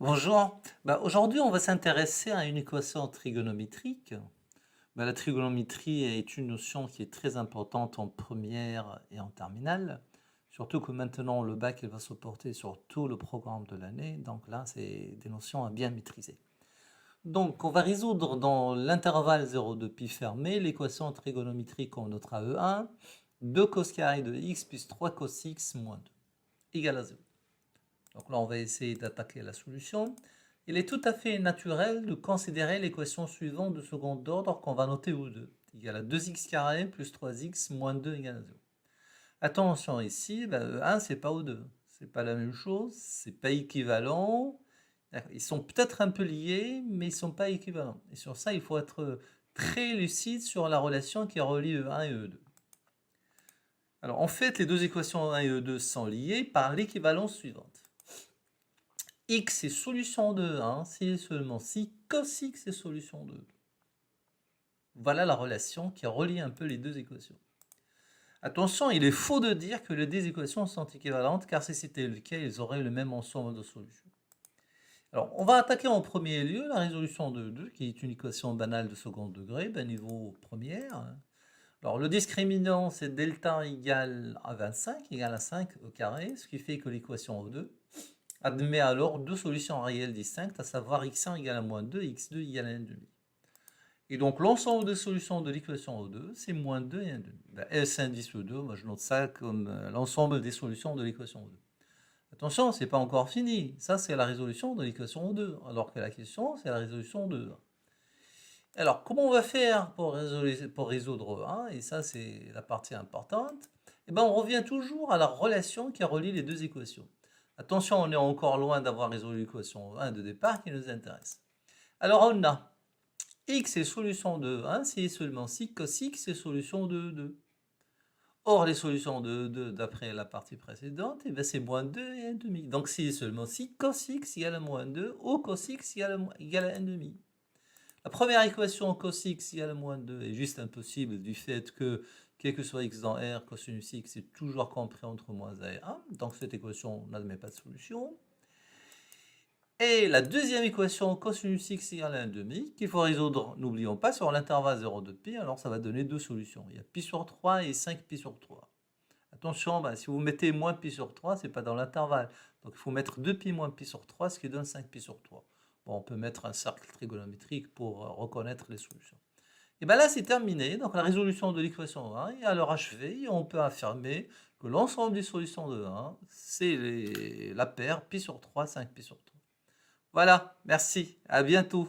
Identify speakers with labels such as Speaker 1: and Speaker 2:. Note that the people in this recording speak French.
Speaker 1: Bonjour. Aujourd'hui, on va s'intéresser à une équation trigonométrique. La trigonométrie est une notion qui est très importante en première et en terminale. Surtout que maintenant, le bac il va se porter sur tout le programme de l'année. Donc là, c'est des notions à bien maîtriser. Donc, on va résoudre dans l'intervalle 0,2 pi fermé l'équation trigonométrique qu'on notera E1, 2 cos carré de x plus 3 cos x moins 2 égale à 0. Donc là, on va essayer d'attaquer la solution. Il est tout à fait naturel de considérer l'équation suivante de second ordre qu'on va noter E2, égale à 2x carré plus 3x moins 2 égale à 0. Attention ici, E1 c'est pas E2, c'est pas la même chose, c'est pas équivalent. Ils sont peut-être un peu liés, mais ils sont pas équivalents. Et sur ça, il faut être très lucide sur la relation qui relie E1 et E2. Alors en fait, les deux équations E1 et E2 sont liées par l'équivalence suivante. X est solution de 1 si et seulement si cos x est solution de 2. Voilà la relation qui relie un peu les deux équations. Attention, il est faux de dire que les deux équations sont équivalentes, car si c'était le cas, ils auraient le même ensemble de solutions. Alors, on va attaquer en premier lieu la résolution de 2, qui est une équation banale de second degré, niveau première. Alors, le discriminant, c'est delta égale à 25, égale à 5 au carré, ce qui fait que l'équation O2 admet alors deux solutions réelles distinctes, à savoir x1 égale à moins 2 et x2 égale à 1,5. Et donc l'ensemble des solutions de l'équation O2, c'est moins 2 et 1,5. S indice E2, moi je note ça comme l'ensemble des solutions de l'équation O2. Attention, c'est pas encore fini. Ça, c'est la résolution de l'équation O2, alors que la question, c'est la résolution de 1. Alors, comment on va faire pour résoudre 1? Et ça, c'est la partie importante. Eh bien, on revient toujours à la relation qui relie les deux équations. Attention, on est encore loin d'avoir résolu l'équation 1 de départ qui nous intéresse. Alors, on a x est solution de 1 si et seulement si cos x est solution de 2. Or, les solutions de 2 d'après la partie précédente, eh c'est moins 2 et 1,5. Donc, si et seulement si cos x égale à moins 2 ou cos x égale à 1,5. La première équation cos x égale à moins 2 est juste impossible du fait que, quel que soit x dans R, cosinus x est toujours compris entre moins 1 et 1. Donc cette équation n'admet pas de solution. Et la deuxième équation cosinus x égale à 1,5 qu'il faut résoudre, n'oublions pas, sur l'intervalle 0,2 pi. Alors ça va donner deux solutions. Il y a pi sur 3 et 5 pi sur 3. Attention, si vous mettez moins pi sur 3, c'est pas dans l'intervalle. Donc il faut mettre 2 pi moins pi sur 3, ce qui donne 5 pi sur 3. Bon, on peut mettre un cercle trigonométrique pour reconnaître les solutions. Et bien là, c'est terminé. Donc la résolution de l'équation 1 est alors achevée et on peut affirmer que l'ensemble des solutions de 1, c'est la paire pi sur 3, 5 pi sur 3. Voilà, merci, à bientôt.